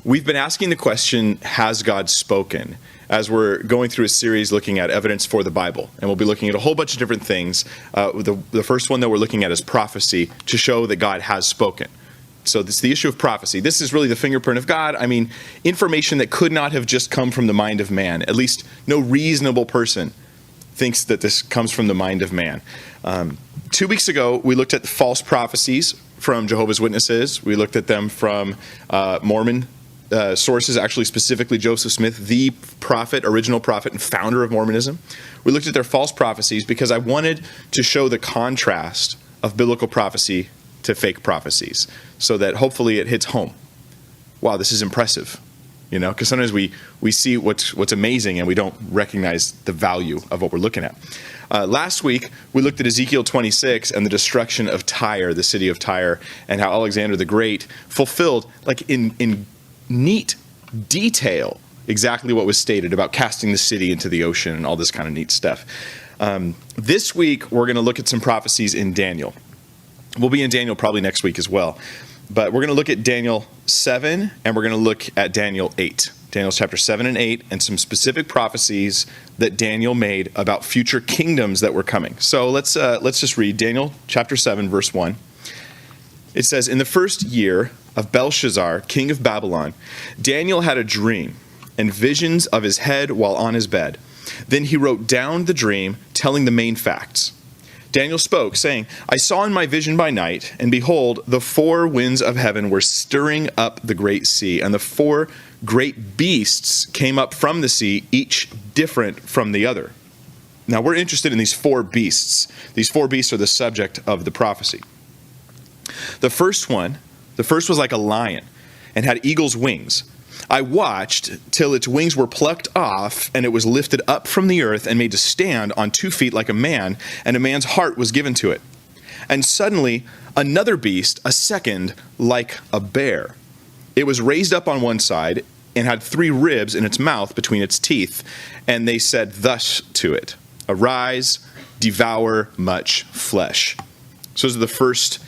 We've been asking the question, has God spoken? As we're going through a series looking at evidence for the Bible. And we'll be looking at a whole bunch of different things. The first one that we're looking at is prophecy, to show that God has spoken. So this is the issue of prophecy. This is really the fingerprint of God. I mean, information that could not have just come from the mind of man. At least no reasonable person thinks that this comes from the mind of man. 2 weeks ago, we looked at the false prophecies from Jehovah's Witnesses. We looked at them from Mormon sources, actually specifically Joseph Smith, the prophet, original prophet and founder of Mormonism. We looked at their false prophecies because I wanted to show the contrast of biblical prophecy to fake prophecies, so that hopefully it hits home. Wow, this is impressive, because sometimes we see what's amazing and we don't recognize the value of what we're looking at. Last week, we looked at Ezekiel 26 and the destruction of Tyre, the city of Tyre, and how Alexander the Great fulfilled, like in neat detail, exactly what was stated about casting the city into the ocean and all this kind of neat stuff. This week, we're going to look at some prophecies in Daniel. We'll be in Daniel probably next week as well. But we're going to look at Daniel 7, and we're going to look at Daniel 8. Daniel chapter 7 and 8, and some specific prophecies that Daniel made about future kingdoms that were coming. So let's just read Daniel chapter 7, verse 1. It says, "In the first year of Belshazzar, king of Babylon, Daniel had a dream and visions of his head while on his bed. Then he wrote down the dream, telling the main facts. Daniel spoke, saying, I saw in my vision by night, and behold, the four winds of heaven were stirring up the great sea, and the four great beasts came up from the sea, each different from the other." Now, we're interested in these four beasts. These four beasts are the subject of the prophecy. The first was like a lion, and had eagle's wings. I watched till its wings were plucked off, and it was lifted up from the earth and made to stand on 2 feet like a man, and a man's heart was given to it. And suddenly another beast, a second, like a bear. It was raised up on one side and had 3 ribs in its mouth between its teeth. And they said thus to it, Arise, devour much flesh. So those are the first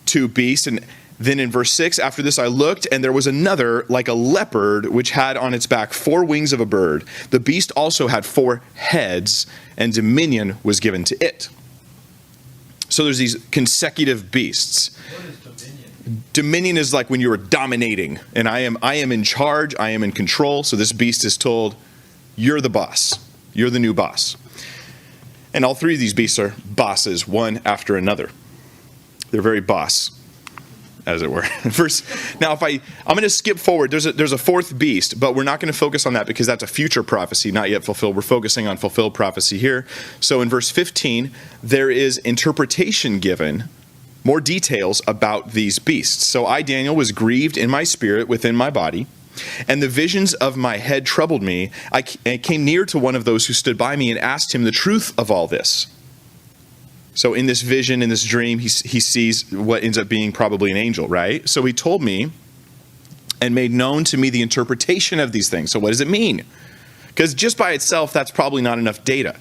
2 beasts. And then in verse 6, after this I looked, and there was another like a leopard, which had on its back 4 wings of a bird. The beast also had 4 heads, and dominion was given to it. So there's these consecutive beasts. What is dominion? Dominion is like when you are dominating, and I am in charge, I am in control. So this beast is told, you're the boss. You're the new boss. And all 3 of these beasts are bosses, one after another. They're very boss, as it were. Now, I'm going to skip forward. There's a 4th beast, but we're not going to focus on that because that's a future prophecy, not yet fulfilled. We're focusing on fulfilled prophecy here. So in verse 15, there is interpretation given, more details about these beasts. So I, Daniel, was grieved in my spirit within my body, and the visions of my head troubled me. I came near to one of those who stood by me and asked him the truth of all this. So in this vision, in this dream, he sees what ends up being probably an angel, right? So he told me and made known to me the interpretation of these things. So what does it mean? Because just by itself, that's probably not enough data.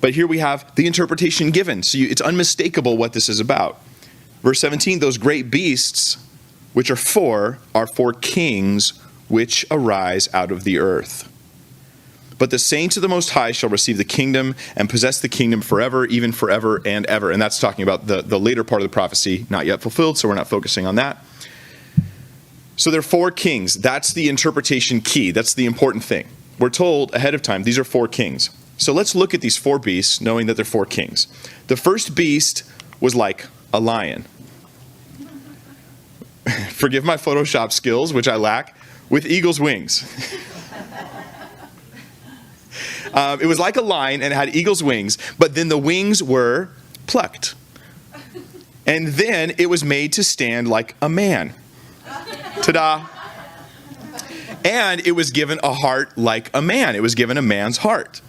But here we have the interpretation given. So it's unmistakable what this is about. Verse 17, those great beasts, which are 4 kings which arise out of the earth. But the saints of the Most High shall receive the kingdom and possess the kingdom forever, even forever and ever. And that's talking about the later part of the prophecy, not yet fulfilled, so we're not focusing on that. So there are 4 kings. That's the interpretation key. That's the important thing. We're told ahead of time, these are 4 kings. So let's look at these 4 beasts, knowing that they're 4 kings. The first beast was like a lion. Forgive my Photoshop skills, which I lack, with eagle's wings. It was like a lion and it had eagle's wings, but then the wings were plucked. And then it was made to stand like a man. Ta-da! And it was given a heart like a man. It was given a man's heart.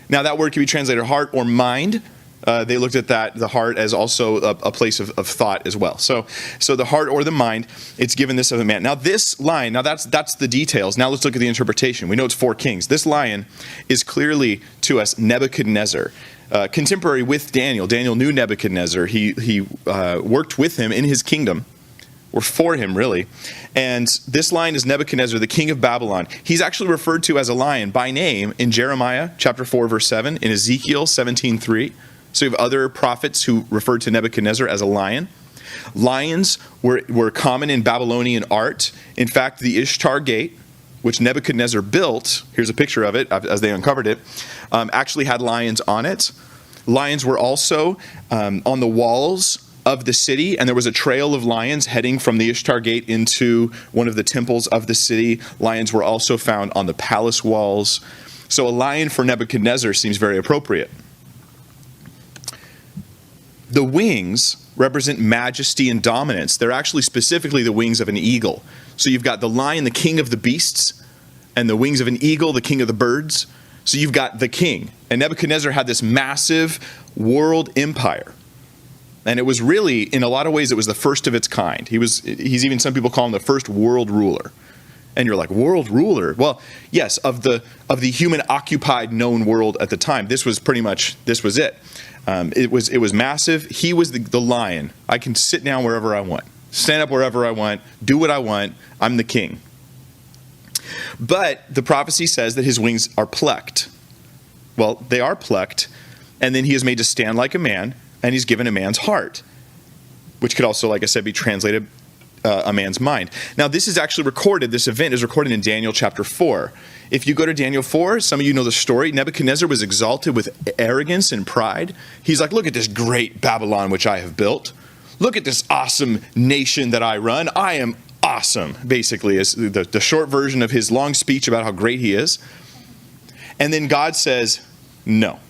Now that word can be translated heart or mind. They looked at the heart as also a place of thought as well. So the heart or the mind, it's given this of a man. Now this lion, that's the details. Now let's look at the interpretation. We know it's 4 kings. This lion is clearly to us Nebuchadnezzar. Contemporary with Daniel. Daniel knew Nebuchadnezzar. He worked with him in his kingdom. or for him, really. And this lion is Nebuchadnezzar, the king of Babylon. He's actually referred to as a lion by name in Jeremiah chapter 4, verse 7, in Ezekiel 17:3. So you have other prophets who referred to Nebuchadnezzar as a lion. Lions were common in Babylonian art. In fact, the Ishtar Gate, which Nebuchadnezzar built, here's a picture of it as they uncovered it, actually had lions on it. Lions were also on the walls of the city, and there was a trail of lions heading from the Ishtar Gate into one of the temples of the city. Lions were also found on the palace walls. So a lion for Nebuchadnezzar seems very appropriate. The wings represent majesty and dominance. They're actually specifically the wings of an eagle. So you've got the lion, the king of the beasts, and the wings of an eagle, the king of the birds. So you've got the king. And Nebuchadnezzar had this massive world empire. And it was really, in a lot of ways, it was the first of its kind. He's even, some people call him the first world ruler. And you're like, world ruler? Well, yes, of the human occupied known world at the time, this was it. It was massive. He was the lion. I can sit down wherever I want, stand up wherever I want, do what I want. I'm the king. But the prophecy says that his wings are plucked. Well, they are plucked, and then he is made to stand like a man, and he's given a man's heart, which could also, like I said, be translated a man's mind. Now, this event is recorded in Daniel chapter 4. If you go to Daniel 4, some of you know the story. Nebuchadnezzar was exalted with arrogance and pride. He's like, look at this great Babylon which I have built. Look at this awesome nation that I run. I am awesome, basically, is the short version of his long speech about how great he is. And then God says, no.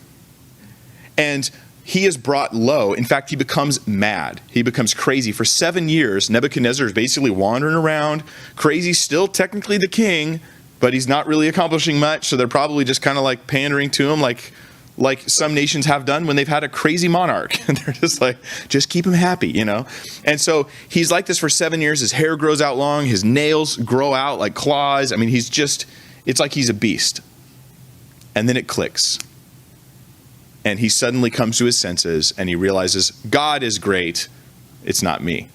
And he is brought low. In fact, he becomes mad. He becomes crazy. For 7 years, Nebuchadnezzar is basically wandering around, crazy, still technically the king, but he's not really accomplishing much, so they're probably just kind of like pandering to him like some nations have done when they've had a crazy monarch. And they're just like, just keep him happy, you know? And so he's like this for 7 years. His hair grows out long. His nails grow out like claws. I mean, it's like he's a beast. And then it clicks. And he suddenly comes to his senses and he realizes, God is great. It's not me.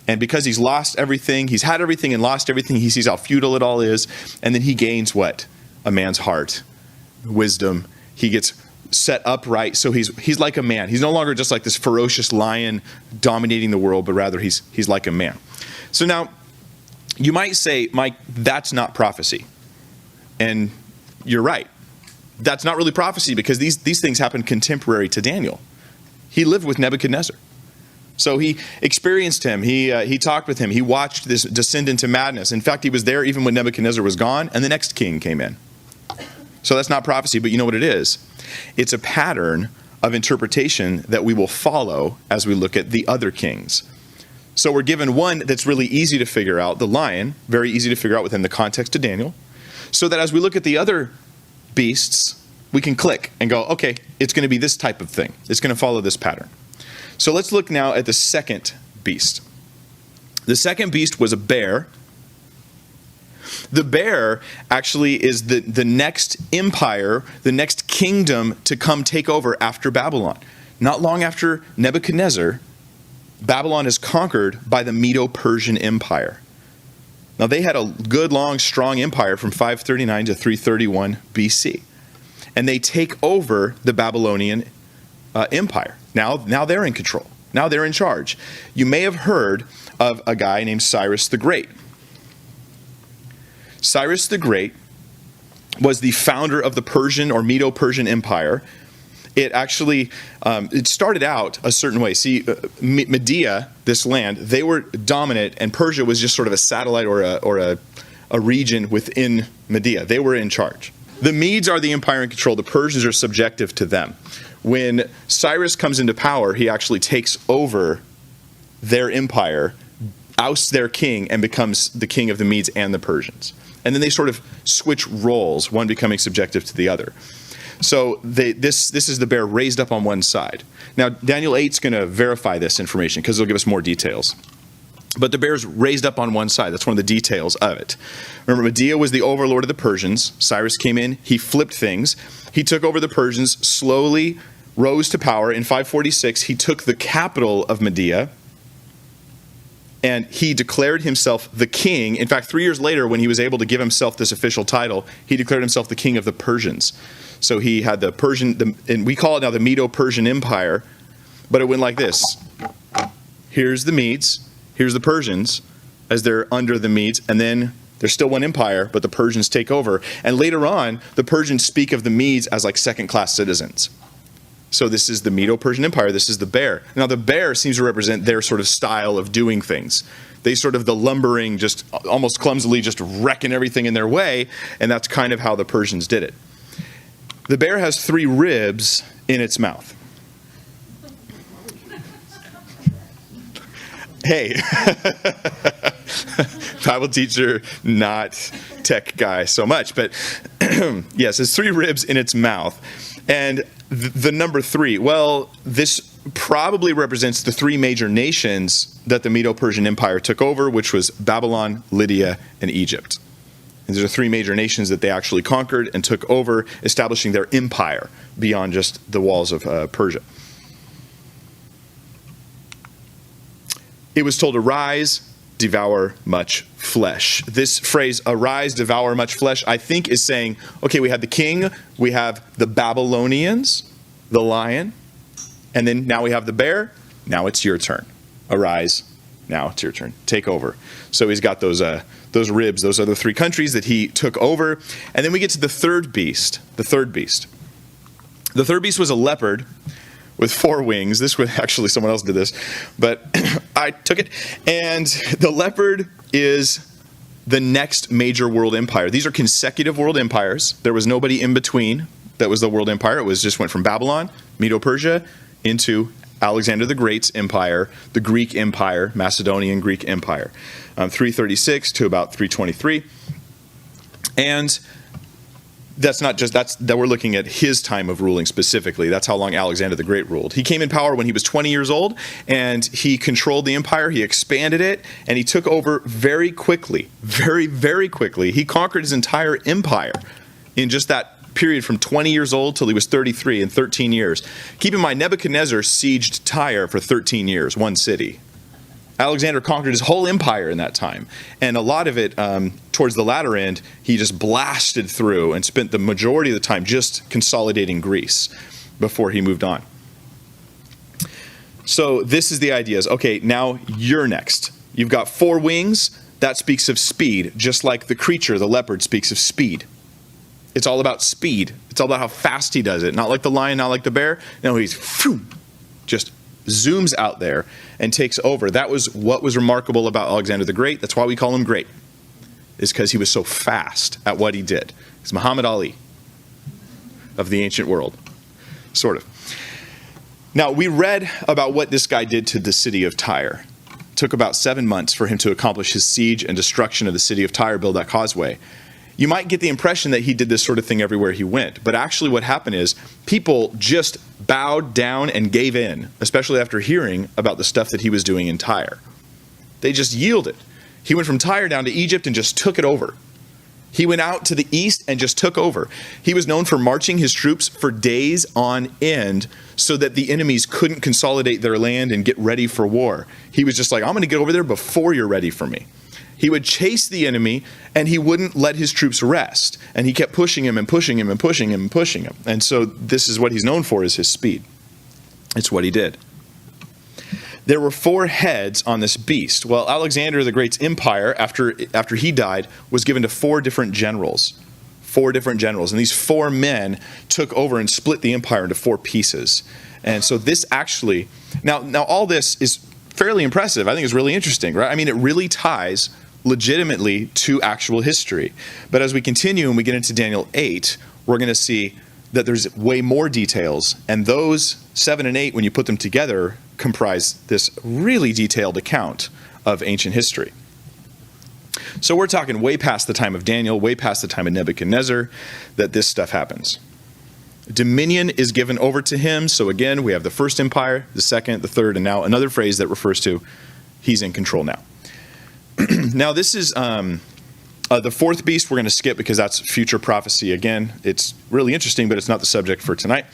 And because he's lost everything, he's had everything and lost everything, he sees how futile it all is. And then he gains what? A man's heart, wisdom. He gets set upright. So he's like a man. He's no longer just like this ferocious lion dominating the world, but rather he's like a man. So now you might say, Mike, that's not prophecy. And you're right. That's not really prophecy because these things happened contemporary to Daniel. He lived with Nebuchadnezzar. So he experienced him. He talked with him. He watched this descend into madness. In fact, he was there even when Nebuchadnezzar was gone and the next king came in. So that's not prophecy, but you know what it is? It's a pattern of interpretation that we will follow as we look at the other kings. So we're given one that's really easy to figure out, the lion, very easy to figure out within the context of Daniel, so that as we look at the other beasts, we can click and go, okay, it's going to be this type of thing. It's going to follow this pattern. So let's look now at the second beast. The second beast was a bear. The bear actually is the next empire, the next kingdom to come take over after Babylon. Not long after Nebuchadnezzar, Babylon is conquered by the Medo-Persian Empire. Now, they had a good, long, strong empire from 539 to 331 BC. And they take over the Babylonian empire. Now they're in control. Now they're in charge. You may have heard of a guy named Cyrus the Great. Cyrus the Great was the founder of the Persian or Medo-Persian Empire. It actually, it started out a certain way. See, Media, this land, they were dominant, and Persia was just sort of a satellite or a region within Media. They were in charge. The Medes are the empire in control. The Persians are subjective to them. When Cyrus comes into power, he actually takes over their empire, ousts their king, and becomes the king of the Medes and the Persians. And then they sort of switch roles, one becoming subjective to the other. So this is the bear raised up on one side. Now, Daniel 8 is going to verify this information because it'll give us more details. But the bear's raised up on one side. That's one of the details of it. Remember, Media was the overlord of the Persians. Cyrus came in. He flipped things. He took over the Persians, slowly rose to power. In 546, he took the capital of Media, And he declared himself the king. In fact, 3 years later, when he was able to give himself this official title, he declared himself the king of the Persians. So he had the Persian, and we call it now the Medo-Persian Empire, but it went like this. Here's the Medes, here's the Persians, as they're under the Medes, and then there's still one empire, but the Persians take over. And later on, the Persians speak of the Medes as like second-class citizens. So this is the Medo-Persian Empire. This is the bear. Now, the bear seems to represent their sort of style of doing things. They sort of the lumbering, just almost clumsily just wrecking everything in their way, and that's kind of how the Persians did it. The bear has 3 ribs in its mouth. Hey, Bible teacher, not tech guy so much, but yes, it's 3 ribs in its mouth. And the number 3, well, this probably represents the 3 major nations that the Medo-Persian Empire took over, which was Babylon, Lydia, and Egypt. And these are 3 major nations that they actually conquered and took over, establishing their empire beyond just the walls of Persia. It was told, arise, devour much flesh. This phrase, arise, devour much flesh, I think is saying, okay, we had the king, we have the Babylonians, the lion, and then now we have the bear. Now it's your turn. Arise, now it's your turn. Take over. So he's got those ribs. Those are the 3 countries that he took over. And then we get to the third beast. The third beast. The third beast was a leopard with 4 wings. This was actually, someone else did this, but I took it. And the leopard is the next major world empire. These are consecutive world empires. There was nobody in between that was the world empire. It was just went from Babylon, Medo-Persia, into Alexander the Great's empire, the Greek empire, Macedonian Greek empire, 336 to about 323. And that's not just, that we're looking at his time of ruling specifically. That's how long Alexander the Great ruled. He came in power when he was 20 years old, and he controlled the empire, he expanded it, and he took over very quickly, very, very quickly. He conquered his entire empire in just that period from 20 years old till he was 33 in 13 years. Keep in mind, Nebuchadnezzar sieged Tyre for 13 years, one city. Alexander conquered his whole empire in that time. And a lot of it, towards the latter end, he just blasted through and spent the majority of the time just consolidating Greece before he moved on. So this is the idea is, okay, now you're next. You've got 4 wings. That speaks of speed, just like the creature, the leopard, speaks of speed. It's all about speed. It's all about how fast he does it. Not like the lion, not like the bear. No, he's just zooms out there and takes over. That was what was remarkable about Alexander the Great. That's why we call him great, is because he was so fast at what he did. He's Muhammad Ali of the ancient world, sort of. Now, we read about what this guy did to the city of Tyre. It took about 7 months for him to accomplish his siege and destruction of the city of Tyre, build that causeway. You might get the impression that he did this sort of thing everywhere he went. But actually what happened is people just bowed down and gave in, especially after hearing about the stuff that he was doing in Tyre. They just yielded. He went from Tyre down to Egypt and just took it over. He went out to the east and just took over. He was known for marching his troops for days on end so that the enemies couldn't consolidate their land and get ready for war. He was just like, I'm going to get over there before you're ready for me. He would chase the enemy, and he wouldn't let his troops rest. And he kept pushing him and pushing him and pushing him and pushing him. And so this is what he's known for, is his speed. It's what he did. There were 4 heads on this beast. Well, Alexander the Great's empire, after he died, was given to 4 different generals. 4 different generals. And these 4 men took over and split the empire into 4 pieces. And so this actually, now all this is fairly impressive. I think it's really interesting, right? I mean, it really ties legitimately to actual history. But as we continue and we get into Daniel 8, we're going to see that there's way more details. And those 7 and 8, when you put them together, comprise this really detailed account of ancient history. So we're talking way past the time of Daniel, way past the time of Nebuchadnezzar, that this stuff happens. Dominion is given over to him. So again, we have the first empire, the second, the third, and now another phrase that refers to he's in control now. Now this is the 4th beast we're going to skip because that's future prophecy. Again, it's really interesting, but it's not the subject for tonight.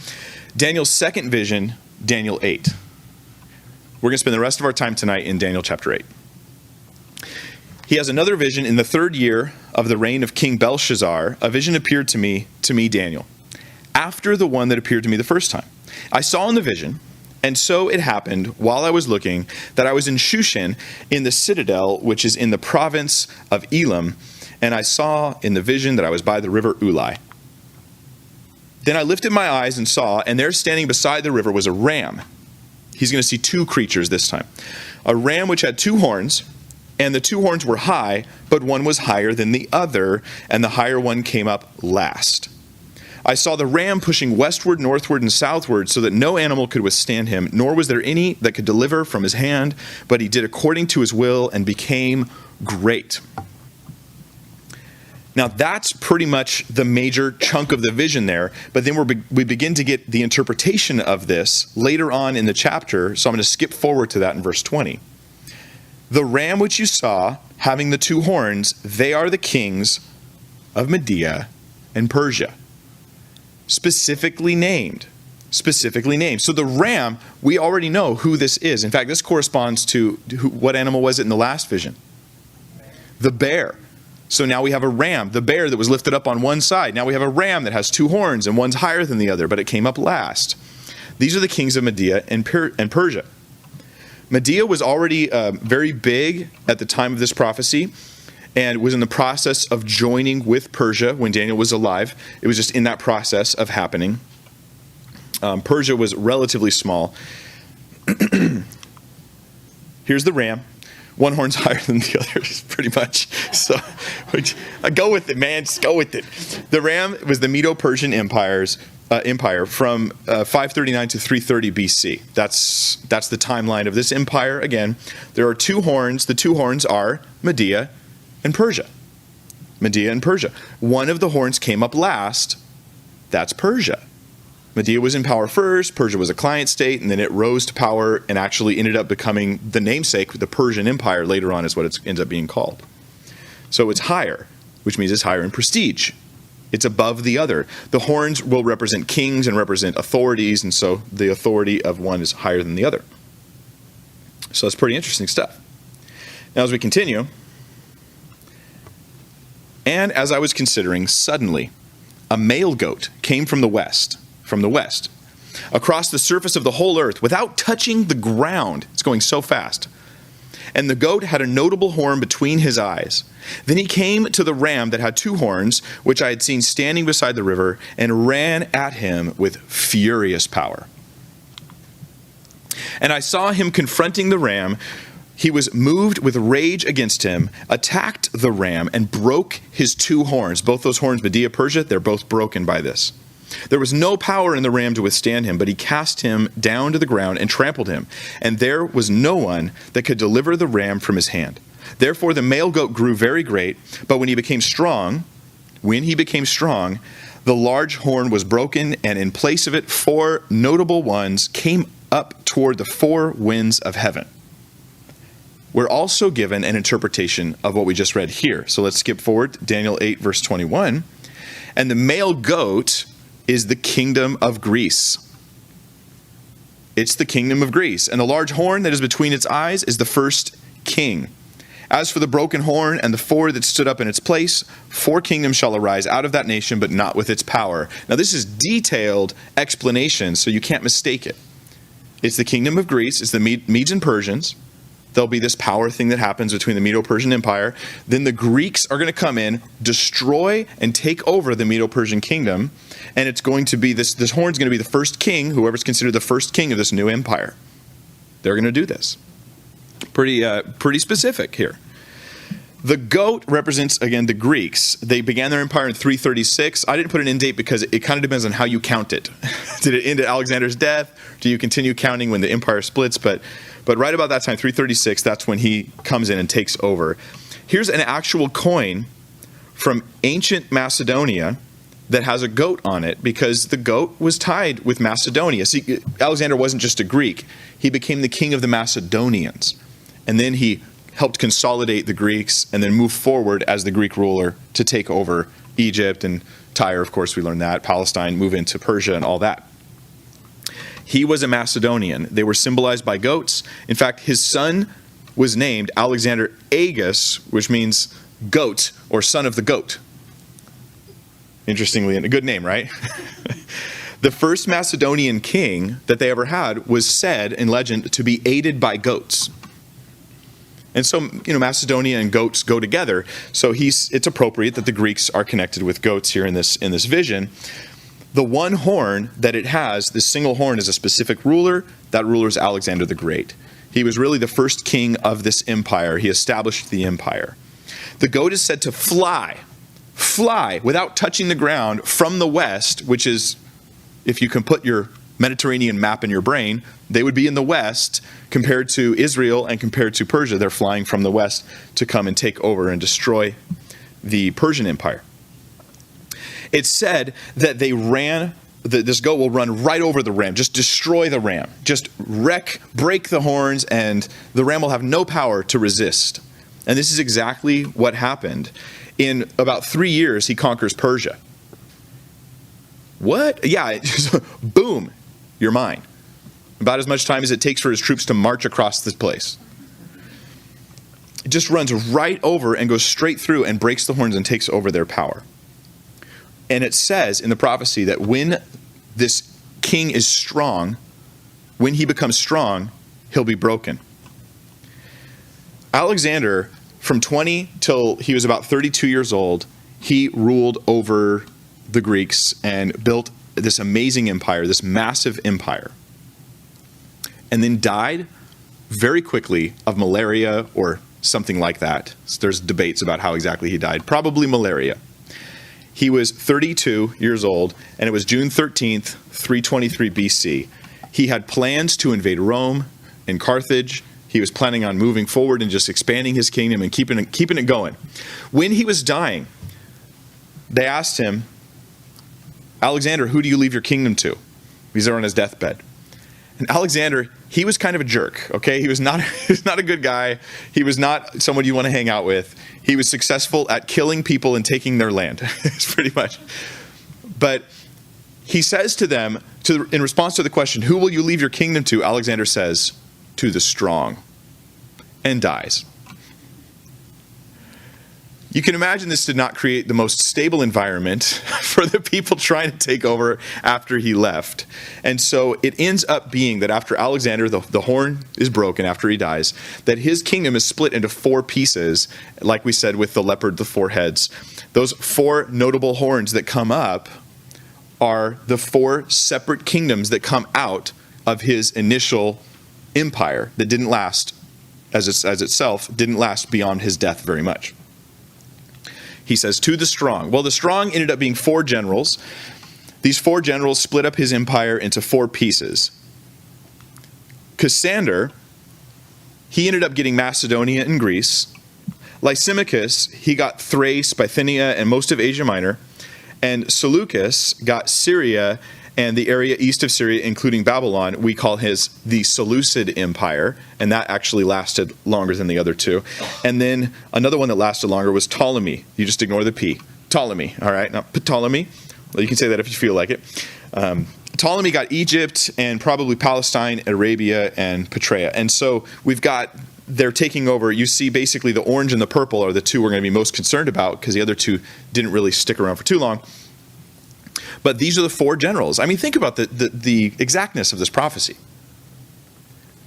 Daniel's second vision, Daniel 8. We're going to spend the rest of our time tonight in Daniel chapter 8. He has another vision in the 3rd year of the reign of King Belshazzar. A vision appeared to me, Daniel, after the one that appeared to me the first time. I saw in the vision, and so it happened while I was looking, that I was in Shushan in the citadel, which is in the province of Elam, and I saw in the vision that I was by the river Ulai. Then I lifted my eyes and saw, and there standing beside the river was a ram. He's going to see 2 creatures this time. A ram which had 2 horns, and the 2 horns were high, but one was higher than the other, and the higher one came up last. I saw the ram pushing westward, northward, and southward, so that no animal could withstand him, nor was there any that could deliver from his hand, but he did according to his will and became great. Now that's pretty much the major chunk of the vision there, but then we begin to get the interpretation of this later on in the chapter, so I'm going to skip forward to that in verse 20. The ram which you saw, having the 2 horns, they are the kings of Media and Persia. Specifically named. So the ram, we already know who this is. In fact, this corresponds to what animal was it in the last vision? The bear. So now we have a ram, the bear that was lifted up on one side. Now we have a ram that has 2 horns, and one's higher than the other, but it came up last. These are the kings of Media and Persia. Media was already very big at the time of this prophecy, and was in the process of joining with Persia when Daniel was alive. It was just in that process of happening. Persia was relatively small. Here's the ram. One horn's higher than the other, pretty much. So go with it, man. Just go with it. The ram was the Medo-Persian empire from 539 to 330 BC. That's the timeline of this empire. Again, there are 2 horns. The 2 horns are Media and Persia. Media and Persia. One of the horns came up last. That's Persia. Media was in power first, Persia was a client state, and then it rose to power and actually ended up becoming the namesake, the Persian Empire later on is what it ends up being called. So it's higher, which means it's higher in prestige. It's above the other. The horns will represent kings and represent authorities, and so the authority of one is higher than the other. So it's pretty interesting stuff. Now as we continue, and as I was considering, suddenly a male goat came from the west, across the surface of the whole earth without touching the ground. It's going so fast. And the goat had a notable horn between his eyes. Then he came to the ram that had 2 horns, which I had seen standing beside the river, and ran at him with furious power. And I saw him confronting the ram. He was moved with rage against him, attacked the ram, and broke his 2 horns. Both those horns, Media, Persia, they're both broken by this. There was no power in the ram to withstand him, but he cast him down to the ground and trampled him. And there was no one that could deliver the ram from his hand. Therefore the male goat grew very great, but when he became strong, the large horn was broken, and in place of it 4 notable ones came up toward the 4 winds of heaven. We're also given an interpretation of what we just read here. So let's skip forward, Daniel 8, verse 21. And the male goat is the kingdom of Greece. It's the kingdom of Greece. And the large horn that is between its eyes is the first king. As for the broken horn and the 4 that stood up in its place, 4 kingdoms shall arise out of that nation, but not with its power. Now this is detailed explanation, so you can't mistake it. It's the kingdom of Greece. It's the Medes and Persians. There'll be this power thing that happens between the Medo-Persian Empire. Then the Greeks are going to come in, destroy, and take over the Medo-Persian kingdom. And it's going to be this horn's going to be the first king, whoever's considered the first king of this new empire. They're going to do this. Pretty specific here. The goat represents, again, the Greeks. They began their empire in 336. I didn't put an end date because it kind of depends on how you count it. Did it end at Alexander's death? Do you continue counting when the empire splits? But right about that time, 336, that's when he comes in and takes over. Here's an actual coin from ancient Macedonia that has a goat on it because the goat was tied with Macedonia. See, Alexander wasn't just a Greek. He became the king of the Macedonians. And then he helped consolidate the Greeks and then move forward as the Greek ruler to take over Egypt and Tyre, of course, we learned that, Palestine, move into Persia and all that. He was a Macedonian. They were symbolized by goats. In fact, his son was named Alexander Agus, which means goat or son of the goat. Interestingly, a good name, right? The first Macedonian king that they ever had was said in legend to be aided by goats. And so, Macedonia and goats go together. So it's appropriate that the Greeks are connected with goats here in this vision. The one horn that it has, this single horn, is a specific ruler. That ruler is Alexander the Great. He was really the first king of this empire. He established the empire. The goat is said to fly without touching the ground from the west, which is, if you can put your Mediterranean map in your brain, they would be in the west compared to Israel and compared to Persia. They're flying from the west to come and take over and destroy the Persian Empire. It's said that this goat will run right over the ram, just destroy the ram, just break the horns, and the ram will have no power to resist. And this is exactly what happened. In about 3 years, he conquers Persia. What? Yeah, boom, you're mine. About as much time as it takes for his troops to march across this place. It just runs right over and goes straight through and breaks the horns and takes over their power. And it says in the prophecy that when this king is strong, when he becomes strong, he'll be broken. Alexander, from 20 till he was about 32 years old, he ruled over the Greeks and built this amazing empire, this massive empire. And then died very quickly of malaria or something like that. So there's debates about how exactly he died. Probably malaria. He was 32 years old, and it was June 13th, 323 BC. He had plans to invade Rome and Carthage. He was planning on moving forward and just expanding his kingdom and keeping it going. When he was dying, they asked him, Alexander, who do you leave your kingdom to? He's there on his deathbed. And Alexander, he was kind of a jerk, okay? He was not a good guy. He was not someone you want to hang out with. He was successful at killing people and taking their land. It's pretty much. But he says to them, in response to the question, who will you leave your kingdom to? Alexander says, to the strong, and dies. You can imagine this did not create the most stable environment for the people trying to take over after he left. And so it ends up being that after Alexander, the horn is broken after he dies, that his kingdom is split into 4 pieces, like we said with the leopard, the 4 heads. Those 4 notable horns that come up are the 4 separate kingdoms that come out of his initial empire that didn't last, as itself, didn't last beyond his death very much. He says, to the strong. Well, the strong ended up being 4 generals. These 4 generals split up his empire into 4 pieces. Cassander, he ended up getting Macedonia and Greece. Lysimachus, he got Thrace, Bithynia, and most of Asia Minor. And Seleucus got Syria and the area east of Syria, including Babylon. We call the Seleucid Empire, and that actually lasted longer than the other 2. And then another one that lasted longer was Ptolemy. You just ignore the P. Ptolemy, all right? Now, Ptolemy, well, you can say that if you feel like it. Ptolemy got Egypt and probably Palestine, Arabia, and Petrea. And so they're taking over. You see basically the orange and the purple are the 2 we're going to be most concerned about because the other 2 didn't really stick around for too long. But these are the 4 generals. I mean, think about the exactness of this prophecy.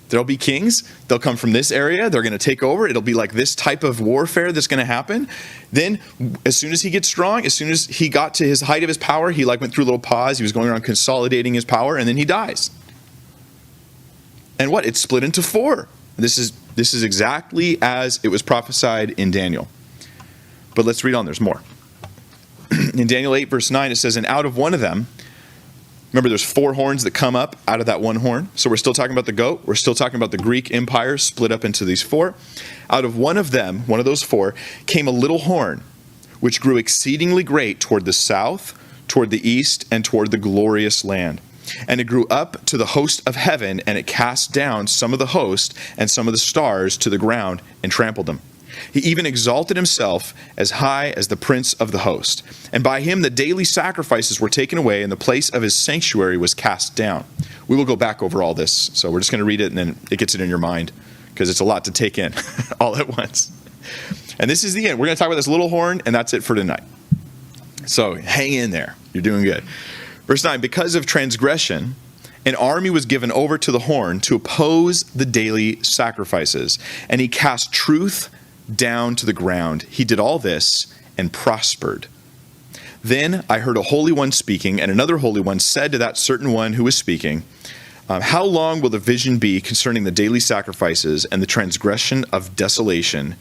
There'll be kings. They'll come from this area. They're going to take over. It'll be like this type of warfare that's going to happen. Then, as soon as he gets strong, as soon as he got to his height of his power, he went through a little pause. He was going around consolidating his power, and then he dies. And what? It's split into 4. This is exactly as it was prophesied in Daniel. But let's read on. There's more. In Daniel 8, verse 9, it says, and out of one of them, remember there's 4 horns that come up out of that one horn. So we're still talking about the goat. We're still talking about the Greek empire split up into these 4. Out of one of them, one of those 4, came a little horn, which grew exceedingly great toward the south, toward the east, and toward the glorious land. And it grew up to the host of heaven, and it cast down some of the host and some of the stars to the ground and trampled them. He even exalted himself as high as the prince of the host. And by him the daily sacrifices were taken away, and the place of his sanctuary was cast down. We will go back over all this, so we're just going to read it, and then it gets it in your mind, because it's a lot to take in all at once. And this is the end. We're going to talk about this little horn, and that's it for tonight. So hang in there. You're doing good. Verse 9, because of transgression, an army was given over to the horn to oppose the daily sacrifices, and he cast truth down to the ground. He did all this and prospered. Then I heard a holy one speaking, and another holy one said to that certain one who was speaking, how long will the vision be concerning the daily sacrifices and the transgression of desolation,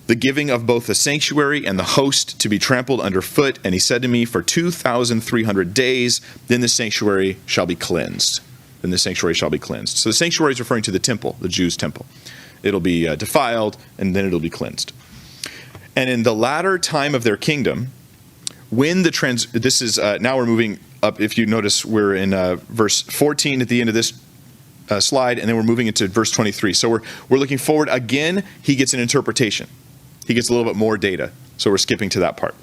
the giving of both the sanctuary and the host to be trampled underfoot? And he said to me, for 2,300 days, then the sanctuary shall be cleansed. Then the sanctuary shall be cleansed. So the sanctuary is referring to the temple, the Jews' temple. It'll be defiled, and then it'll be cleansed. And in the latter time of their kingdom, when the now we're moving up. If you notice, we're in verse 14 at the end of this slide, and then we're moving into verse 23. So we're looking forward. Again, he gets an interpretation. He gets a little bit more data. So we're skipping to that part.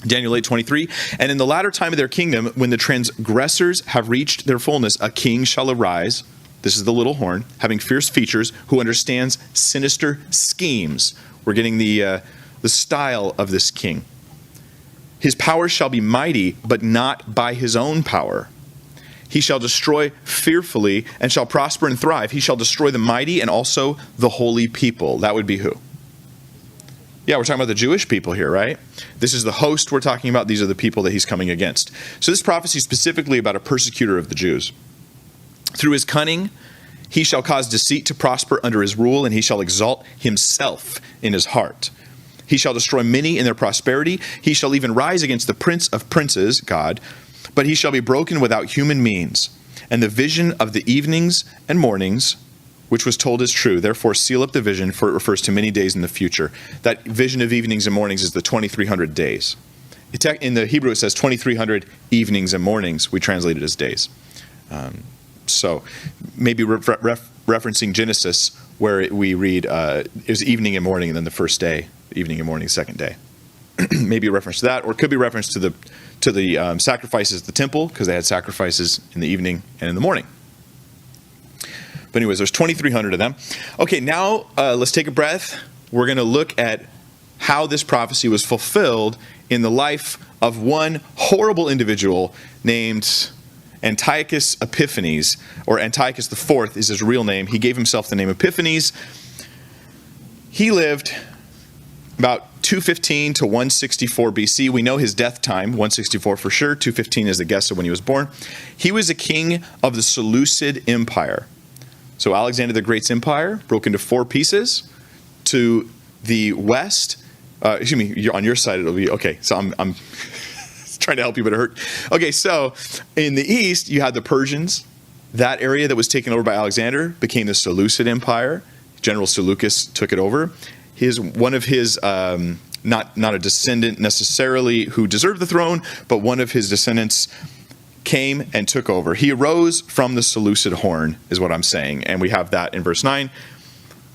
Daniel 8:23, and in the latter time of their kingdom, when the transgressors have reached their fullness, a king shall arise. This is the little horn, having fierce features, who understands sinister schemes. We're getting the style of this king. His power shall be mighty, but not by his own power. He shall destroy fearfully and shall prosper and thrive. He shall destroy the mighty and also the holy people. That would be who? Yeah, we're talking about the Jewish people here, right? This is the host we're talking about. These are the people that he's coming against. So this prophecy is specifically about a persecutor of the Jews. Through his cunning, he shall cause deceit to prosper under his rule, and he shall exalt himself in his heart. He shall destroy many in their prosperity. He shall even rise against the prince of princes, God, but he shall be broken without human means. And the vision of the evenings and mornings, which was told, is true. Therefore, seal up the vision, for it refers to many days in the future. That vision of evenings and mornings is the 2,300 days. In the Hebrew, it says 2,300 evenings and mornings. We translate it as days. So maybe referencing Genesis, where we read it was evening and morning, and then the first day, evening and morning, second day. Maybe a reference to that, or it could be reference to the sacrifices at the temple, because they had sacrifices in the evening and in the morning. But anyways, there's 2,300 of them. Okay, now let's take a breath. We're going to look at how this prophecy was fulfilled in the life of one horrible individual named Antiochus Epiphanes, or Antiochus IV is his real name. He gave himself the name Epiphanes. He lived about 215 to 164 BC. We know his death time, 164 for sure. 215 is the guess of when he was born. He was a king of the Seleucid Empire. So Alexander the Great's empire broke into 4 pieces. To the west, on your side it'll be, okay, so I'm trying to help you, but it hurt. Okay, so in the east, you had the Persians. That area that was taken over by Alexander became the Seleucid Empire. General Seleucus took it over. One of his, not a descendant necessarily who deserved the throne, but one of his descendants came and took over. He arose from the Seleucid horn, is what I'm saying. And we have that in verse 9,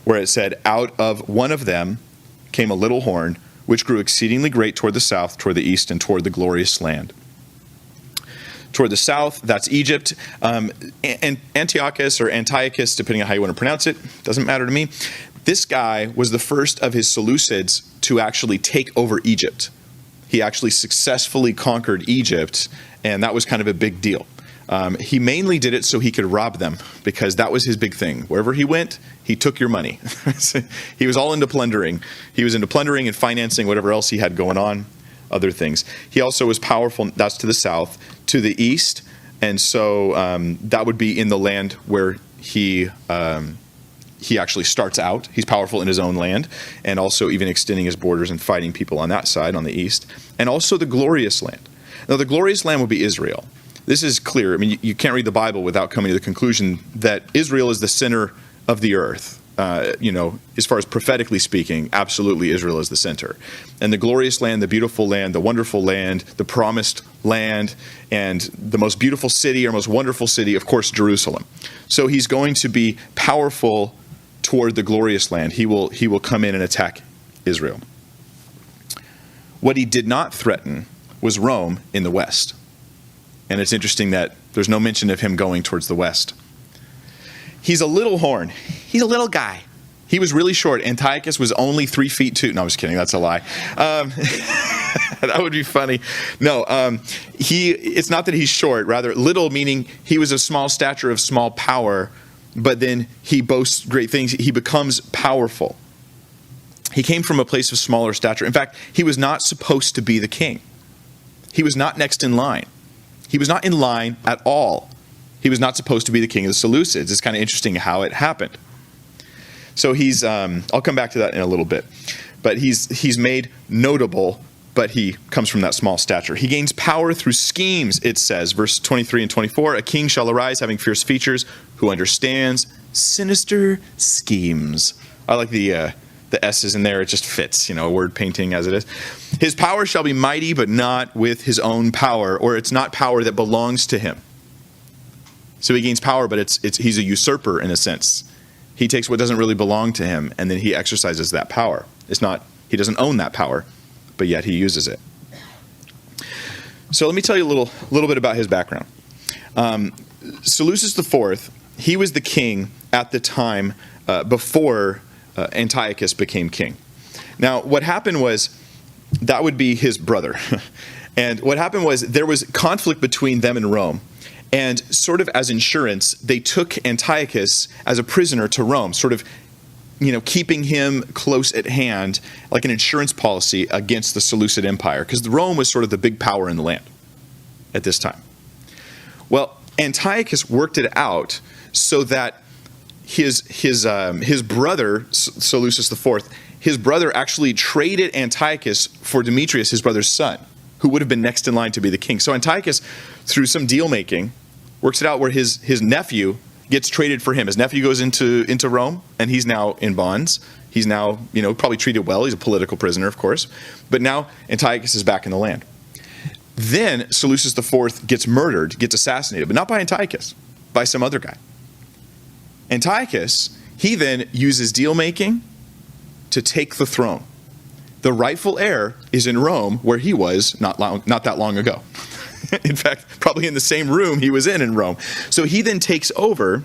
where it said, out of one of them came a little horn, which grew exceedingly great toward the south, toward the east, and toward the glorious land. Toward the south, that's Egypt. And Antiochus, or Antiochus, depending on how you want to pronounce it, doesn't matter to me. This guy was the first of his Seleucids to actually take over Egypt. He actually successfully conquered Egypt, and that was kind of a big deal. He mainly did it so he could rob them, because that was his big thing. Wherever he went, he took your money. He was all into plundering. He was into plundering and financing whatever else he had going on, other things. He also was powerful, that's to the south, to the east, and so that would be in the land where he actually starts out. He's powerful in his own land, and also even extending his borders and fighting people on that side, on the east, and also the glorious land. Now, the glorious land would be Israel. This is clear. I mean, you can't read the Bible without coming to the conclusion that Israel is the center of the earth. As far as prophetically speaking, absolutely Israel is the center. And the glorious land, the beautiful land, the wonderful land, the promised land, and the most beautiful city or most wonderful city, of course, Jerusalem. So he's going to be powerful toward the glorious land. He will come in and attack Israel. What he did not threaten was Rome in the west. And it's interesting that there's no mention of him going towards the west. he's a little horn. He's a little guy. He was really short. Antiochus was only 3 feet 2. No, I was kidding. That's a lie. That would be funny. No, it's not that he's short. Rather, little meaning he was of small stature, of small power, but then he boasts great things. He becomes powerful. He came from a place of smaller stature. In fact, he was not supposed to be the king. He was not next in line. He was not in line at all. He was not supposed to be the king of the Seleucids. It's kind of interesting how it happened. So he's, I'll come back to that in a little bit. But he's made notable, but he comes from that small stature. He gains power through schemes, it says, verse 23 and 24. A king shall arise having fierce features, who understands sinister schemes. I like the S's in there. It just fits, word painting as it is. His power shall be mighty, but not with his own power, or it's not power that belongs to him. So he gains power, but he's a usurper in a sense. He takes what doesn't really belong to him, and then he exercises that power. He doesn't own that power, but yet he uses it. So let me tell you a little bit about his background. Seleucus IV, he was the king at the time before Antiochus became king. Now, what happened was, that would be his brother. And what happened was, there was conflict between them and Rome. And sort of as insurance, they took Antiochus as a prisoner to Rome, sort of, keeping him close at hand, like an insurance policy against the Seleucid Empire, because Rome was sort of the big power in the land at this time. Well, Antiochus worked it out so that his brother, Seleucus IV, his brother actually traded Antiochus for Demetrius, his brother's son, who would have been next in line to be the king. So Antiochus, through some deal making, works it out where his nephew gets traded for him. His nephew goes into Rome, and he's now in bonds. He's now, probably treated well. He's a political prisoner, of course. But now Antiochus is back in the land. Then Seleucus IV gets murdered, gets assassinated, but not by Antiochus, by some other guy. Antiochus, he then uses deal making to take the throne. The rightful heir is in Rome, where he was not that long ago. In fact, probably in the same room he was in Rome. So he then takes over,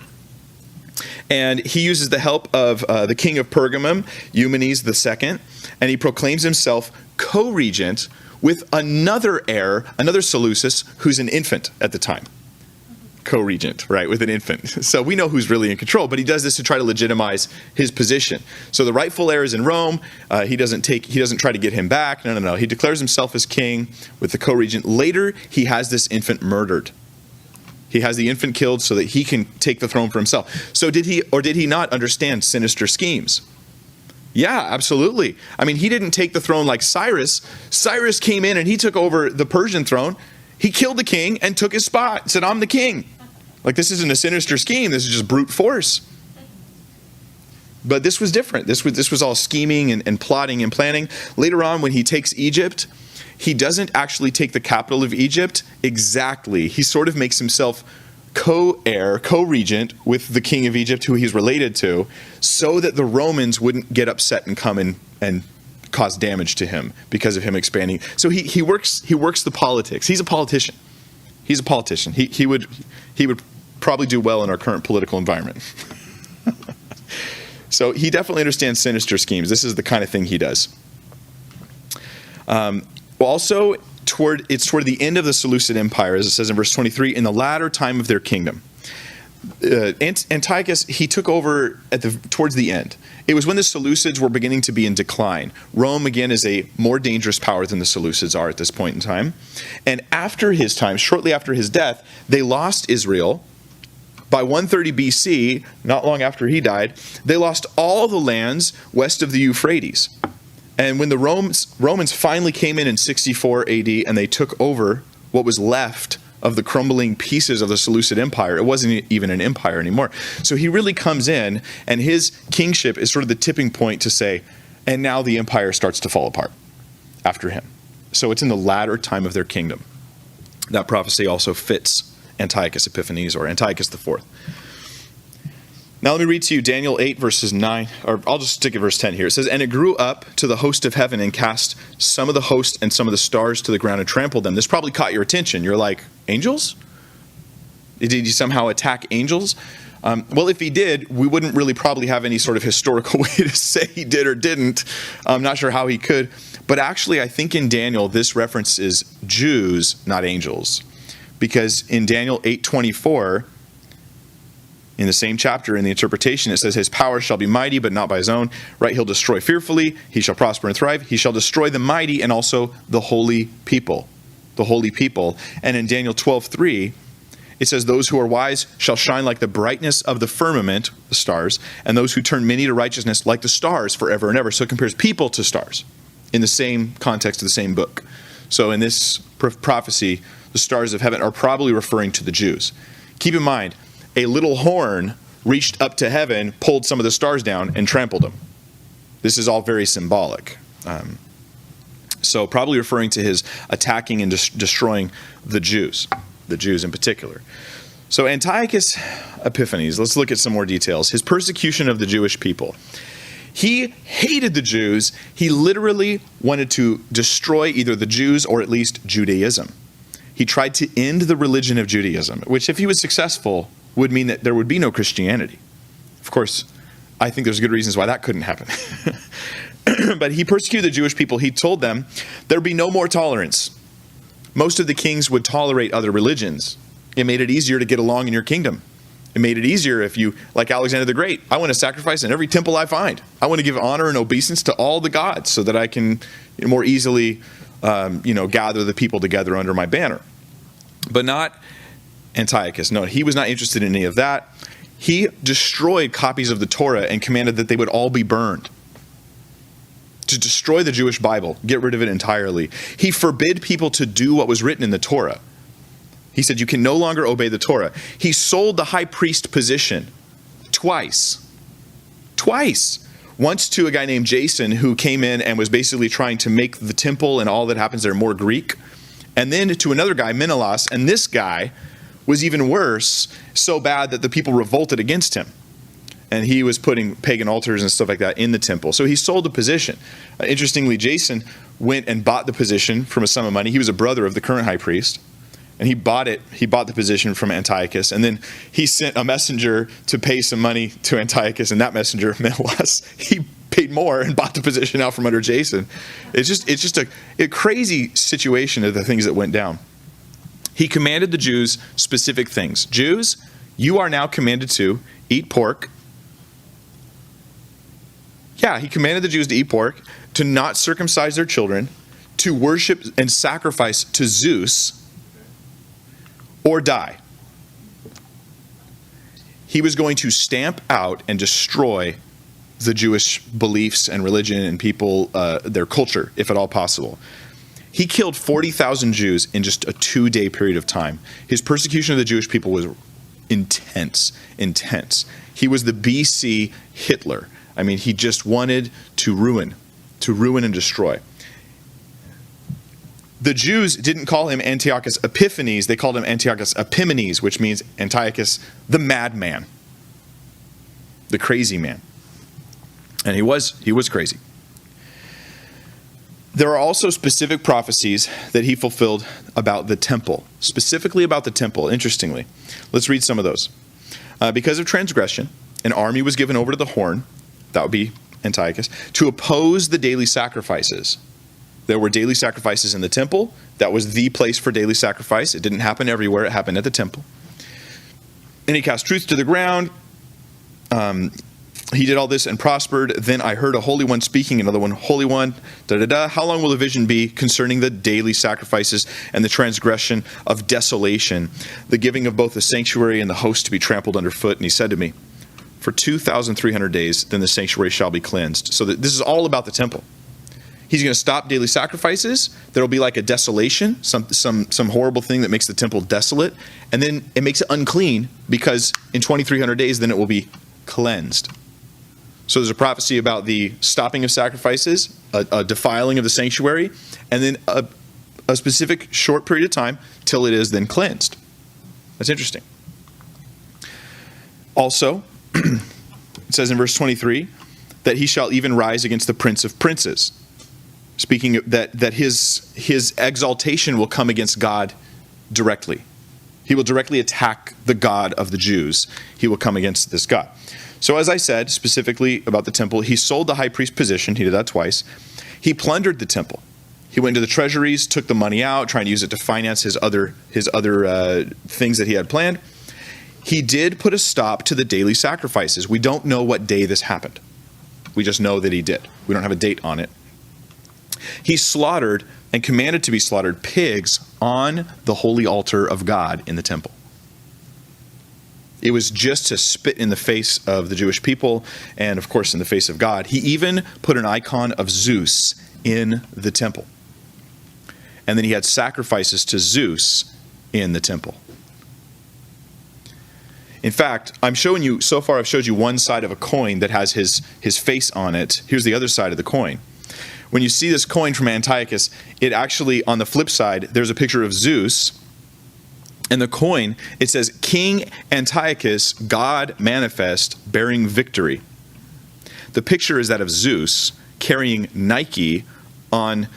and he uses the help of the king of Pergamum, Eumenes II, and he proclaims himself co-regent with another heir, another Seleucus, who's an infant at the time. Co-regent, right, with an infant. So we know who's really in control, but he does this to try to legitimize his position. So the rightful heir is in Rome. He doesn't try to get him back. No. He declares himself as king with the co-regent. Later, he has this infant murdered. He has the infant killed so that he can take the throne for himself. So did he not understand sinister schemes? Yeah, absolutely. I mean, he didn't take the throne like Cyrus. Cyrus came in and he took over the Persian throne. He killed the king and took his spot, said, I'm the king. Like, this isn't a sinister scheme. This is just brute force. But this was different. This was all scheming and plotting and planning. Later on, when he takes Egypt, he doesn't actually take the capital of Egypt exactly. He sort of makes himself co-heir, co-regent with the king of Egypt, who he's related to, so that the Romans wouldn't get upset and come and cause damage to him because of him expanding. So he works the politics. He's a politician. He would probably do well in our current political environment. So he definitely understands sinister schemes. This is the kind of thing he does. Also, it's toward the end of the Seleucid Empire, as it says in verse 23, in the latter time of their kingdom. Antiochus, he took over towards the end. It was when the Seleucids were beginning to be in decline. Rome, again, is a more dangerous power than the Seleucids are at this point in time. And after his time, shortly after his death, they lost Israel. By 130 BC, not long after he died, they lost all the lands west of the Euphrates. And when the Romans finally came in 64 AD and they took over what was left of the crumbling pieces of the Seleucid Empire, it wasn't even an empire anymore. So he really comes in, and his kingship is sort of the tipping point to say, and now the empire starts to fall apart after him. So it's in the latter time of their kingdom. That prophecy also fits Antiochus Epiphanes, or Antiochus IV. Now let me read to you Daniel 8, verses 9, or I'll just stick at verse 10 here. It says, and it grew up to the host of heaven and cast some of the host and some of the stars to the ground and trampled them. This probably caught your attention. You're like, angels? Did he somehow attack angels? Well, if he did, we wouldn't really probably have any sort of historical way to say he did or didn't. I'm not sure how he could. But actually, I think in Daniel, this reference is Jews, not angels. Because in Daniel 8:24, in the same chapter, in the interpretation, it says, his power shall be mighty, but not by his own. Right? He'll destroy fearfully. He shall prosper and thrive. He shall destroy the mighty and also the holy people. The holy people. And in Daniel 12:3, it says, those who are wise shall shine like the brightness of the firmament, the stars, and those who turn many to righteousness like the stars forever and ever. So it compares people to stars in the same context of the same book. So in this prophecy, the stars of heaven are probably referring to the Jews. Keep in mind, a little horn reached up to heaven, pulled some of the stars down, and trampled them. This is all very symbolic. So probably referring to his attacking and destroying the Jews in particular. So Antiochus Epiphanes, let's look at some more details. His persecution of the Jewish people. He hated the Jews. He literally wanted to destroy either the Jews or at least Judaism. He tried to end the religion of Judaism, which if he was successful would mean that there would be no Christianity. Of course, I think there's good reasons why that couldn't happen. But he persecuted the Jewish people. He told them there'd be no more tolerance. Most of the kings would tolerate other religions. It made it easier to get along in your kingdom. It made it easier if you, like Alexander the Great, I want to sacrifice in every temple I find. I want to give honor and obeisance to all the gods so that I can more easily, gather the people together under my banner. But not Antiochus. No, he was not interested in any of that. He destroyed copies of the Torah and commanded that they would all be burned. To destroy the Jewish Bible, get rid of it entirely. He forbid people to do what was written in the Torah. He said, you can no longer obey the Torah. He sold the high priest position twice. Once to a guy named Jason who came in and was basically trying to make the temple and all that happens there more Greek. And then to another guy, Menelaus, and this guy was even worse, so bad that the people revolted against him. And he was putting pagan altars and stuff like that in the temple. So he sold the position. Interestingly, Jason went and bought the position from a sum of money. He was a brother of the current high priest. And he bought it. He bought the position from Antiochus. And then he sent a messenger to pay some money to Antiochus. And that messenger, Menelaus, he paid more and bought the position out from under Jason. It's just a crazy situation of the things that went down. He commanded the Jews specific things. Jews, you are now commanded to eat pork. Yeah, he commanded the Jews to eat pork, to not circumcise their children, to worship and sacrifice to Zeus, or die. He was going to stamp out and destroy the Jewish beliefs and religion and people, their culture, if at all possible. He killed 40,000 Jews in just a 2-day period of time. His persecution of the Jewish people was intense. He was the BC Hitler. I mean, he just wanted to ruin and destroy. The Jews didn't call him Antiochus Epiphanes, they called him Antiochus Epimanes, which means Antiochus the madman, the crazy man. And he was crazy. There are also specific prophecies that he fulfilled about the temple, specifically about the temple, interestingly. Let's read some of those. Because of transgression, an army was given over to the horn, that would be Antiochus, to oppose the daily sacrifices. There were daily sacrifices in the temple. That was the place for daily sacrifice. It didn't happen everywhere. It happened at the temple. And he cast truth to the ground. He did all this and prospered. Then I heard a holy one speaking, another one, holy one, How long will the vision be concerning the daily sacrifices and the transgression of desolation, the giving of both the sanctuary and the host to be trampled underfoot? And he said to me, for 2,300 days, then the sanctuary shall be cleansed. So this is all about the temple. He's going to stop daily sacrifices. There will be like a desolation, some horrible thing that makes the temple desolate. And then it makes it unclean because in 2,300 days, then it will be cleansed. So there's a prophecy about the stopping of sacrifices, a defiling of the sanctuary, and then a specific short period of time till it is then cleansed. That's interesting. Also, it says in verse 23 that he shall even rise against the prince of princes. Speaking of that his exaltation will come against God directly. He will directly attack the God of the Jews. He will come against this God. So as I said, specifically about the temple, he sold the high priest position. He did that twice. He plundered the temple. He went to the treasuries, took the money out, trying to use it to finance his other things that he had planned. He did put a stop to the daily sacrifices. We don't know what day this happened. We just know that he did. We don't have a date on it. He slaughtered and commanded to be slaughtered pigs on the holy altar of God in the temple. It was just to spit in the face of the Jewish people and, of course, in the face of God. He even put an icon of Zeus in the temple. And then he had sacrifices to Zeus in the temple. In fact, I'm showing you, so far I've showed you one side of a coin that has his face on it. Here's the other side of the coin. When you see this coin from Antiochus, it actually, on the flip side, there's a picture of Zeus. And the coin, it says, King Antiochus, God manifest, bearing victory. The picture is that of Zeus carrying Nike on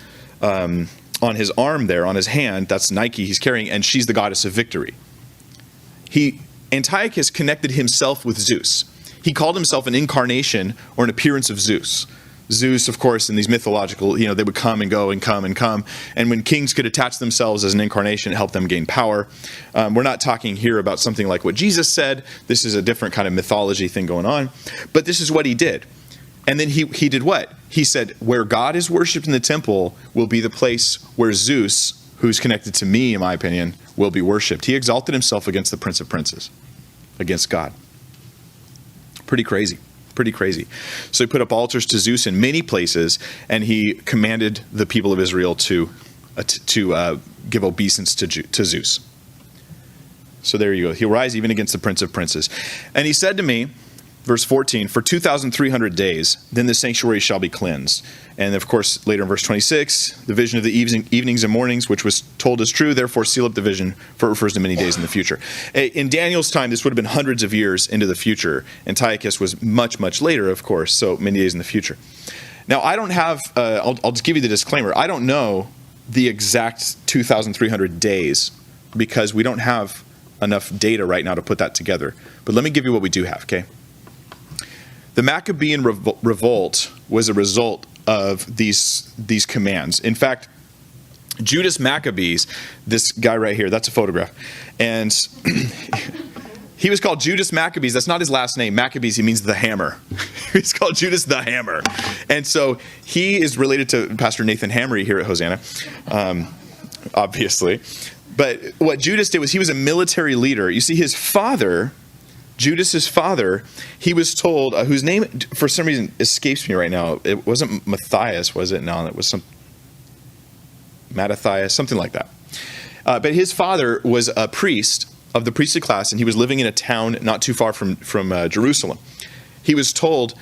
his arm there, on his hand. That's Nike he's carrying, and she's the goddess of victory. Antiochus connected himself with Zeus. He called himself an incarnation or an appearance of Zeus. Zeus, of course, in these mythological, they would come and go and come and come. And when kings could attach themselves as an incarnation, it helped them gain power. We're not talking here about something like what Jesus said. This is a different kind of mythology thing going on. But this is what he did. And then he did what? He said, where God is worshipped in the temple will be the place where Zeus, who's connected to me, in my opinion, will be worshipped. He exalted himself against the Prince of Princes, against God. Pretty crazy. Pretty crazy. So he put up altars to Zeus in many places, and he commanded the people of Israel to give obeisance to Zeus. So there you go. He'll rise even against the Prince of Princes. And he said to me, verse 14, for 2,300 days, then the sanctuary shall be cleansed. And of course, later in verse 26, the vision of the evenings and mornings, which was told is true, therefore seal up the vision, for it refers to many days in the future. In Daniel's time, this would have been hundreds of years into the future. Antiochus was much, much later, of course, so many days in the future. Now, I don't have, I'll just give you the disclaimer, I don't know the exact 2,300 days, because we don't have enough data right now to put that together. But let me give you what we do have, okay? The Maccabean revolt was a result of these commands. In fact, Judas Maccabees, this guy right here, that's a photograph, and he was called Judas Maccabees. That's not his last name. Maccabees, he means the hammer. He's called Judas the Hammer. And so he is related to Pastor Nathan Hamry here at Hosanna, obviously. But what Judas did was he was a military leader. You see, his father, Judas's father, he was told, whose name for some reason escapes me right now. It wasn't Matthias, was it? No, it was Mattathias, something like that. But his father was a priest of the priestly class, and he was living in a town not too far from Jerusalem. He was told,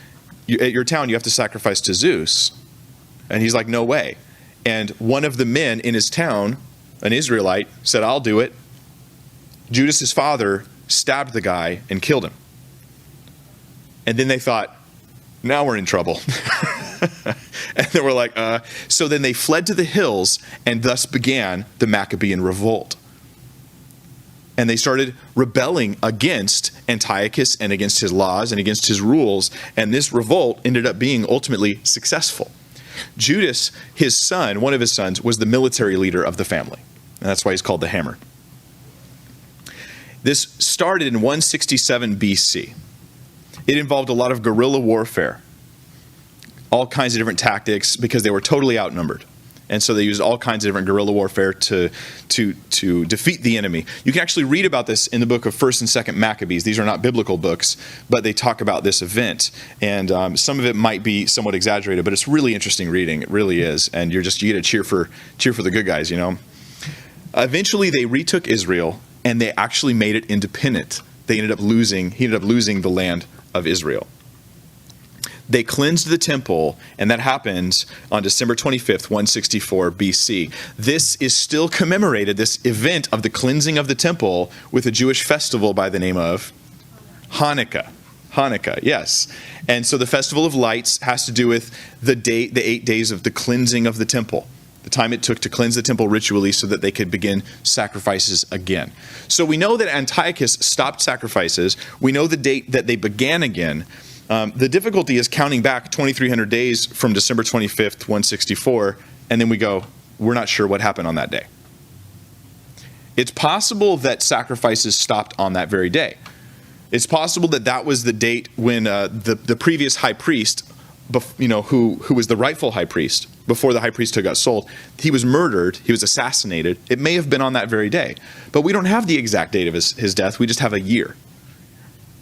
at your town you have to sacrifice to Zeus. And he's like, no way. And one of the men in his town, an Israelite, said, I'll do it. Judas's father stabbed the guy and killed him. And then they thought, now we're in trouble. And they were like, So then they fled to the hills, and thus began the Maccabean revolt. And they started rebelling against Antiochus and against his laws and against his rules. And this revolt ended up being ultimately successful. Judas, his son, one of his sons, was the military leader of the family. And that's why he's called the Hammer. This started in 167 BC. It involved a lot of guerrilla warfare, all kinds of different tactics, because they were totally outnumbered. And so they used all kinds of different guerrilla warfare to defeat the enemy. You can actually read about this in the book of 1st and 2nd Maccabees. These are not biblical books, but they talk about this event. And some of it might be somewhat exaggerated, but it's really interesting reading. It really is. And you get to cheer for the good guys, you know. Eventually, they retook Israel, and they actually made it independent. He ended up losing the land of Israel. They cleansed the temple, and that happened on December 25th, 164 BC. This is still commemorated, this event of the cleansing of the temple, with a Jewish festival by the name of Hanukkah. Hanukkah, yes. And so the Festival of Lights has to do with the 8 days of the cleansing of the temple. the time it took to cleanse the temple ritually so that they could begin sacrifices again. So we know that Antiochus stopped sacrifices. We know the date that they began again. The difficulty is counting back 2,300 days from December 25th, 164, and then we go, we're not sure what happened on that day. It's possible that sacrifices stopped on that very day. It's possible that that was the date when the previous high priest, who was the rightful high priest, before the high priesthood got sold, he was murdered, he was assassinated. It may have been on that very day. But we don't have the exact date of his death, we just have a year.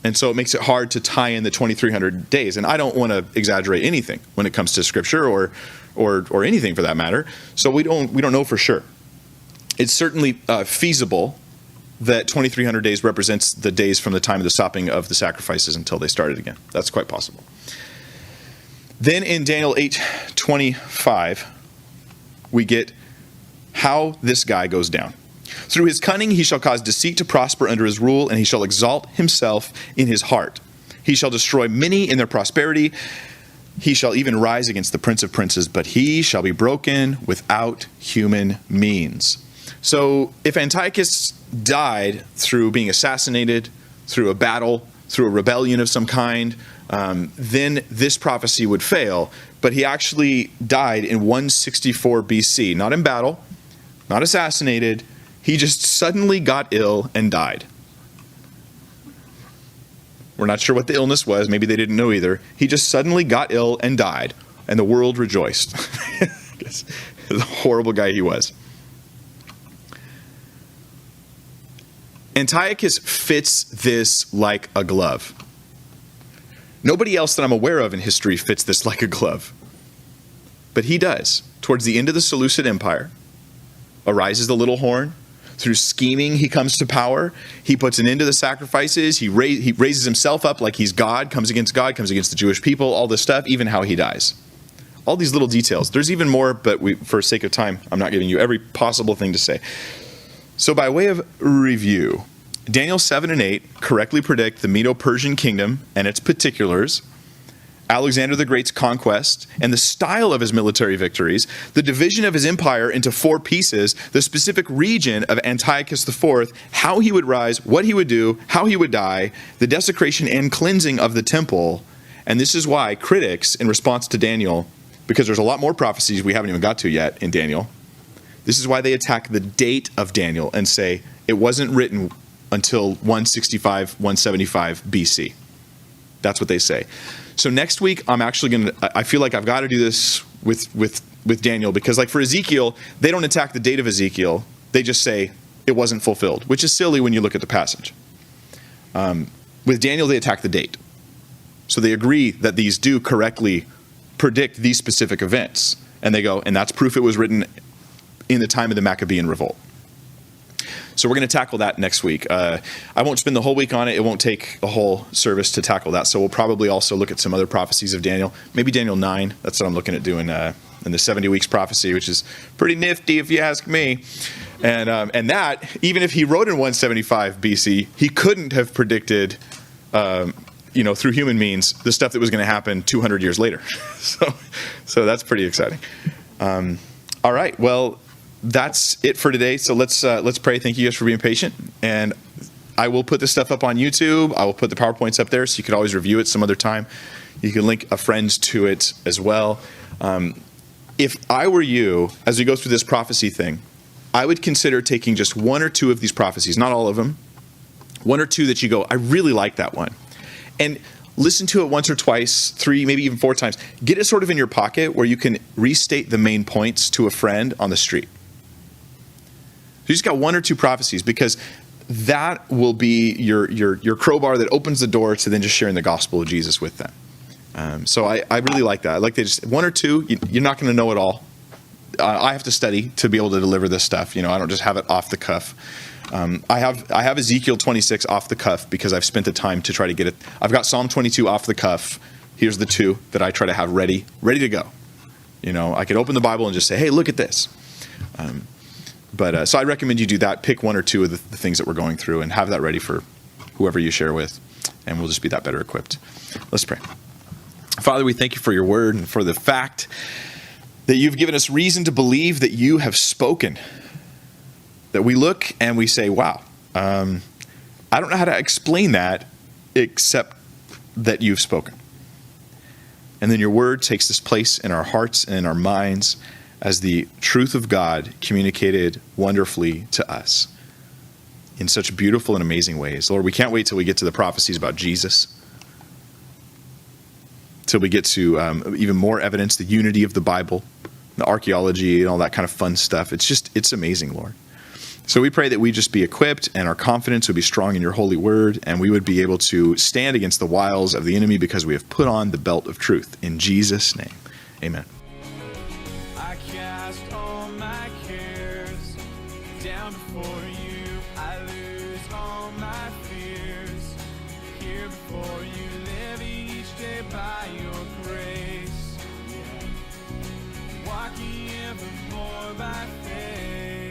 And so it makes it hard to tie in the 2,300 days. And I don't want to exaggerate anything when it comes to Scripture or anything for that matter. So we don't know for sure. It's certainly feasible that 2,300 days represents the days from the time of the stopping of the sacrifices until they started again. That's quite possible. Then in Daniel 8:25, we get how this guy goes down. Through his cunning he shall cause deceit to prosper under his rule, and he shall exalt himself in his heart. He shall destroy many in their prosperity. He shall even rise against the prince of princes, but he shall be broken without human means. So if Antiochus died through being assassinated, through a battle, through a rebellion of some kind, then this prophecy would fail. But he actually died in 164 BC, not in battle, not assassinated. He just suddenly got ill and died. We're not sure what the illness was. Maybe they didn't know either. He just suddenly got ill and died, and the world rejoiced. The horrible guy he was. Antiochus fits this like a glove. Nobody else that I'm aware of in history fits this like a glove. But he does. Towards the end of the Seleucid Empire, arises the little horn. Through scheming, he comes to power. He puts an end to the sacrifices. He raises himself up like he's God, comes against the Jewish people, all this stuff, even how he dies. All these little details. There's even more, but for sake of time, I'm not giving you every possible thing to say. So by way of review, Daniel 7 and 8 correctly predict the Medo-Persian kingdom and its particulars, Alexander the Great's conquest, and the style of his military victories, the division of his empire into 4 pieces, the specific region of Antiochus IV, how he would rise, what he would do, how he would die, the desecration and cleansing of the temple. And this is why critics, in response to Daniel, because there's a lot more prophecies we haven't even got to yet in Daniel, this is why they attack the date of Daniel and say it wasn't written until 165, 175 BC. That's what they say. So next week, I feel like I've got to do this with Daniel, because like for Ezekiel, they don't attack the date of Ezekiel. They just say it wasn't fulfilled, which is silly when you look at the passage. With Daniel, they attack the date. So they agree that these do correctly predict these specific events. And they go, and that's proof it was written in the time of the Maccabean revolt. So we're going to tackle that next week. I won't spend the whole week on it. It won't take a whole service to tackle that. So we'll probably also look at some other prophecies of Daniel. Maybe Daniel 9. That's what I'm looking at doing in the 70 weeks prophecy, which is pretty nifty if you ask me. And that, even if he wrote in 175 BC, he couldn't have predicted, through human means, the stuff that was going to happen 200 years later. So that's pretty exciting. All right. Well, that's it for today. So let's pray. Thank you guys for being patient. And I will put this stuff up on YouTube. I will put the PowerPoints up there, so you could always review it some other time. You can link a friend to it as well. If I were you, as we go through this prophecy thing, I would consider taking just 1 or 2 of these prophecies, not all of them, 1 or 2 that you go, I really like that one. And listen to it once or twice, 3, maybe even 4 times. Get it sort of in your pocket where you can restate the main points to a friend on the street. You just got 1 or 2 prophecies, because that will be your crowbar that opens the door to then just sharing the gospel of Jesus with them. So I really like that. I like that just 1 or 2. You're not going to know it all. I have to study to be able to deliver this stuff. I don't just have it off the cuff. I have Ezekiel 26 off the cuff because I've spent the time to try to get it. I've got Psalm 22 off the cuff. Here's the 2 that I try to have ready to go. I could open the Bible and just say, hey, look at this. So I recommend you do that. Pick 1 or 2 of the things that we're going through and have that ready for whoever you share with, and we'll just be that better equipped. Let's pray. Father, we thank you for your word and for the fact that you've given us reason to believe that you have spoken. That we look and we say, wow, I don't know how to explain that except that you've spoken. And then your word takes this place in our hearts and in our minds as the truth of God communicated wonderfully to us in such beautiful and amazing ways. Lord, we can't wait till we get to the prophecies about Jesus, till we get to even more evidence, the unity of the Bible, the archaeology, and all that kind of fun stuff. It's amazing, Lord. So we pray that we just be equipped and our confidence would be strong in your holy word, and we would be able to stand against the wiles of the enemy because we have put on the belt of truth. In Jesus' name, amen. I cast